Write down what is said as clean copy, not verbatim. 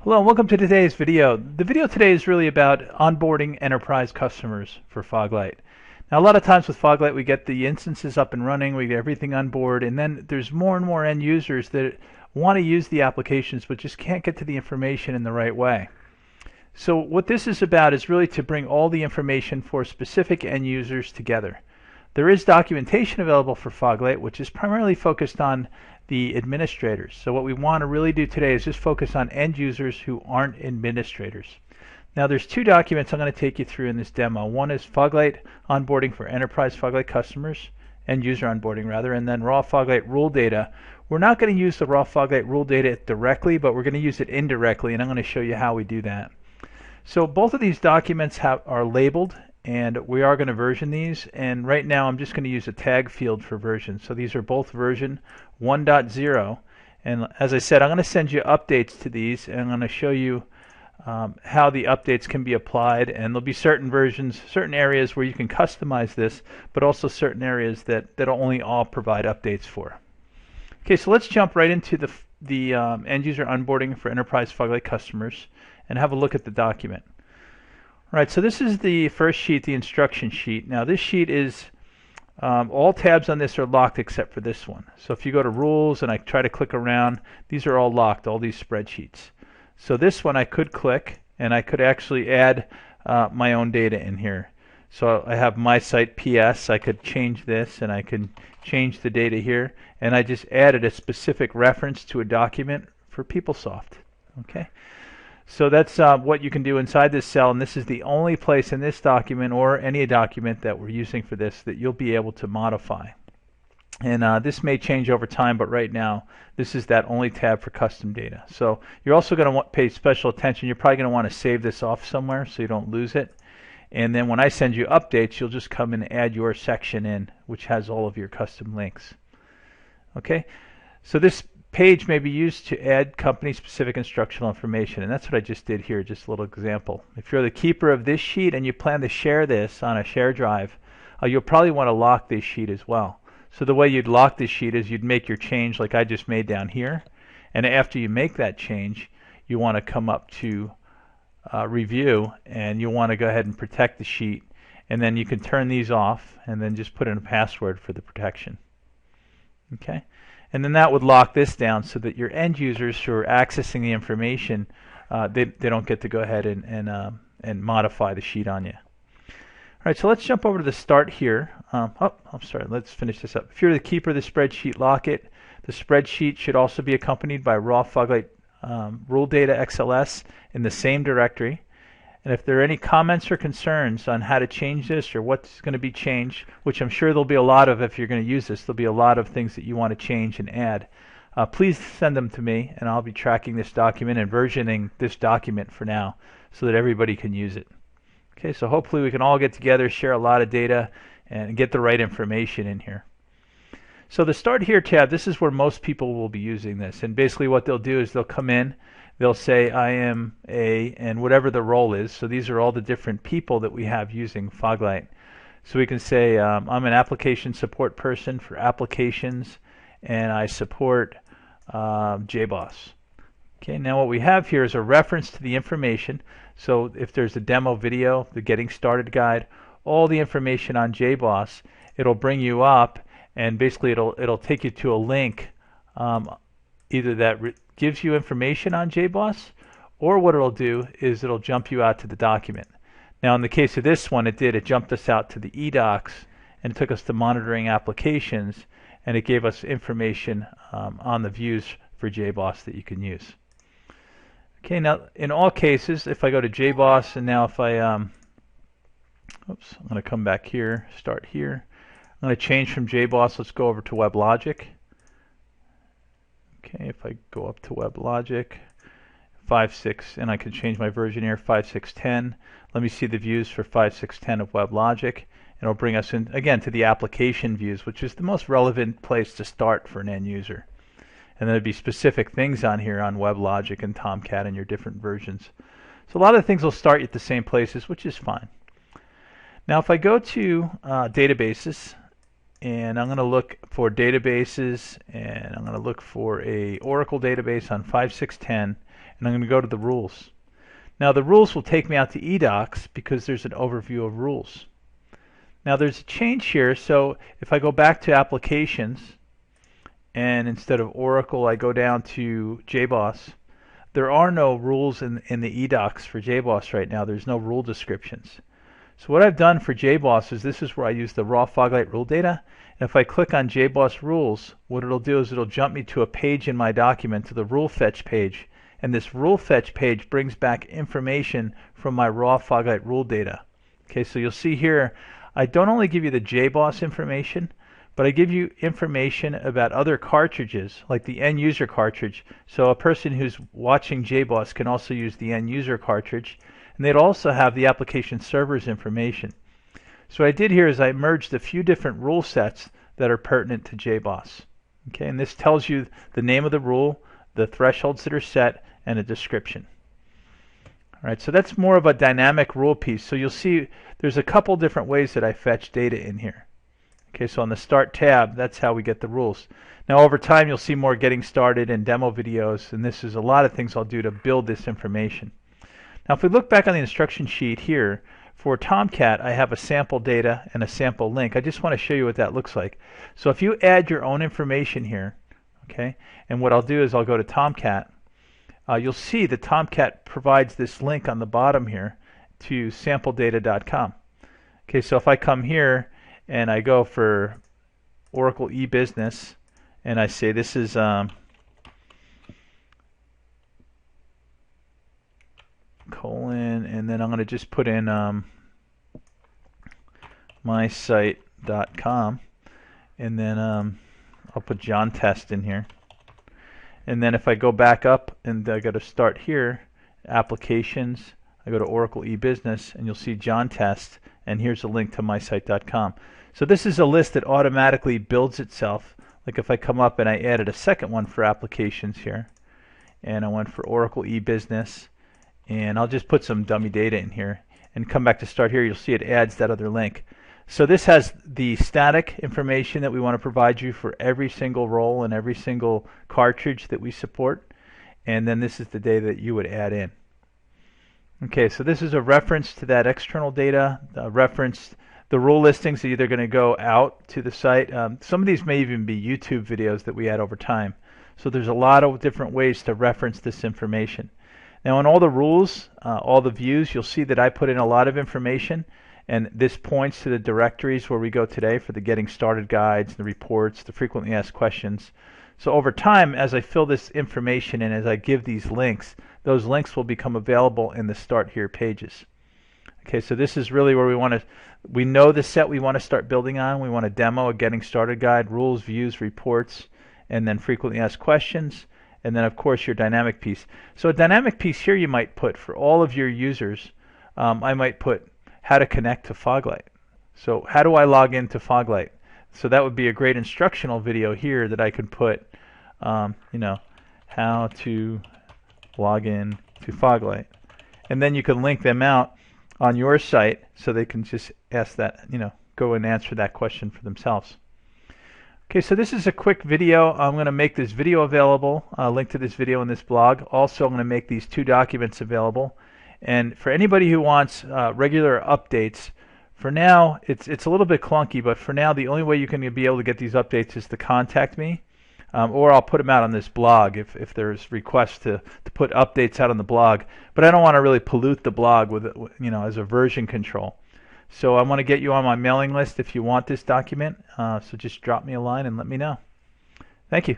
Hello and welcome to today's video. The video today is really about onboarding enterprise customers for Foglight. Now a lot of times with Foglight we get the instances up and running, we get everything on board, and then there's more and more end users that want to use the applications but just can't get to the information in the right way. So what this is about is really to bring all the information for specific end users together. There is documentation available for Foglight which is primarily focused on the administrators. So what we want to really do today is just focus on end users who aren't administrators. Now there's two documents I'm going to take you through in this demo. One is Foglight onboarding for enterprise Foglight customers, end user onboarding rather, and then raw Foglight rule data. We're not going to use the raw Foglight rule data directly, but we're going to use it indirectly, and I'm going to show you how we do that. So both of these documents are labeled, and we are going to version these, and right now I'm just going to use a tag field for version. So these are both version 1.0, and as I said, I'm going to send you updates to these, and I'm going to show you how the updates can be applied, and there'll be certain versions, certain areas where you can customize this, but also certain areas that only all provide updates for. Okay, so let's jump right into the end user onboarding for enterprise Foglight customers and have a look at the document. Right, so this is the first sheet, the instruction sheet. Now this sheet is, all tabs on this are locked except for this one. So if you go to rules and I try to click around, these are all locked, all these spreadsheets. So this one I could click and I could actually add my own data in here. So I have my site PS, I could change this and I can change the data here, and I just added a specific reference to a document for PeopleSoft. Okay. So that's what you can do inside this cell, and this is the only place in this document or any document that we're using for this that you'll be able to modify. And this may change over time, but right now this is that only tab for custom data. So you're also going to pay special attention. You're probably going to want to save this off somewhere so you don't lose it. And then when I send you updates, you'll just come and add your section in, which has all of your custom links. Okay, so this page may be used to add company-specific instructional information, and that's what I just did here, just a little example. If you're the keeper of this sheet and you plan to share this on a share drive, you'll probably want to lock this sheet as well. So the way you'd lock this sheet is you'd make your change like I just made down here, and after you make that change, you want to come up to review, and you want to go ahead and protect the sheet, and then you can turn these off and then just put in a password for the protection. Okay. And then that would lock this down so that your end users who are accessing the information, they don't get to go ahead and modify the sheet on you. All right, so let's jump over to the start here. I'm sorry, let's finish this up. If you're the keeper of the spreadsheet, lock it. The spreadsheet should also be accompanied by raw Foglight rule data XLS in the same directory. And if there are any comments or concerns on how to change this or what's going to be changed, which I'm sure there'll be a lot of if you're going to use this, there'll be a lot of things that you want to change and add. Please send them to me, and I'll be tracking this document and versioning this document for now so that everybody can use it. Okay, so hopefully we can all get together, share a lot of data, and get the right information in here. So the Start Here tab, this is where most people will be using this. And basically what they'll do is they'll come in, they'll say I am a, and whatever the role is. So these are all the different people that we have using Foglight. So we can say I'm an application support person for applications, and I support JBoss. Okay, now what we have here is a reference to the information. So if there's a demo video, the Getting Started guide, all the information on JBoss, it'll bring you up, and basically it'll take you to a link, either that gives you information on JBoss, or what it'll do is it'll jump you out to the document. Now in the case of this one, it jumped us out to the eDocs, and it took us to monitoring applications, and it gave us information on the views for JBoss that you can use. Okay, now in all cases, if I go to JBoss, and now if I, I'm going to come back here, start here. I'm going to change from JBoss, let's go over to WebLogic. Okay, if I go up to WebLogic, 5.6, and I can change my version here, 5.6.10. Let me see the views for 5.6.10 of WebLogic, and it'll bring us in again to the application views, which is the most relevant place to start for an end user. And there'll be specific things on here on WebLogic and Tomcat and your different versions. So a lot of things will start at the same places, which is fine. Now if I go to databases, and I'm going to look for databases, and I'm going to look for a Oracle database on 5.6.10, and I'm going to go to the rules. Now the rules will take me out to eDocs because there's an overview of rules. Now there's a change here, so if I go back to applications and instead of Oracle I go down to JBoss, there are no rules in the eDocs for JBoss right now. There's no rule descriptions. So what I've done for JBoss is this is where I use the raw Foglight rule data. And if I click on JBoss rules, what it'll do is it'll jump me to a page in my document, to the rule fetch page. And this rule fetch page brings back information from my raw Foglight rule data. Okay, so you'll see here, I don't only give you the JBoss information, but I give you information about other cartridges, like the end user cartridge. So a person who's watching JBoss can also use the end user cartridge. And they'd also have the application server's information. So what I did here is I merged a few different rule sets that are pertinent to JBoss. Okay, and this tells you the name of the rule, the thresholds that are set, and a description. All right, so that's more of a dynamic rule piece. So you'll see there's a couple different ways that I fetch data in here. Okay, so on the Start tab, that's how we get the rules. Now over time you'll see more getting started and demo videos, and this is a lot of things I'll do to build this information. Now if we look back on the instruction sheet here, for Tomcat I have a sample data and a sample link. I just want to show you what that looks like. So if you add your own information here, okay, and what I'll do is I'll go to Tomcat, you'll see that Tomcat provides this link on the bottom here to sampledata.com. Okay, so if I come here and I go for Oracle eBusiness and I say this is colon, and then I'm going to just put in mysite.com, and then I'll put John Test in here. And then if I go back up and I go to Start here, Applications, I go to Oracle eBusiness, and you'll see John Test, and here's a link to mysite.com. So this is a list that automatically builds itself. Like if I come up and I added a second one for Applications here, and I went for Oracle eBusiness, and I'll just put some dummy data in here and come back to Start here, you'll see it adds that other link. So this has the static information that we want to provide you for every single role and every single cartridge that we support, and then this is the data that you would add in. Okay, so this is a reference to that external data, the rule listings are either going to go out to the site. Some of these may even be YouTube videos that we add over time. So there's a lot of different ways to reference this information. Now in all the rules, all the views, you'll see that I put in a lot of information, and this points to the directories where we go today for the getting started guides, the reports, the frequently asked questions. So over time, as I fill this information in, as I give these links, those links will become available in the Start Here pages. Okay, so this is really where we know the set we want to start building on. We want to demo a getting started guide, rules, views, reports, and then frequently asked questions, and then of course your dynamic piece. So a dynamic piece here you might put for all of your users, I might put how to connect to Foglight. So how do I log into Foglight? So that would be a great instructional video here that I could put, you know, how to log in to Foglight. And then you can link them out on your site so they can just ask that, you know, go and answer that question for themselves. Okay, so this is a quick video. I'm going to make this video available, link to this video in this blog. Also, I'm going to make these two documents available. And for anybody who wants regular updates, for now, it's a little bit clunky, but for now, the only way you can be able to get these updates is to contact me, or I'll put them out on this blog if there's requests to put updates out on the blog. But I don't want to really pollute the blog with, you know, as a version control. So I want to get you on my mailing list if you want this document. So just drop me a line and let me know. Thank you.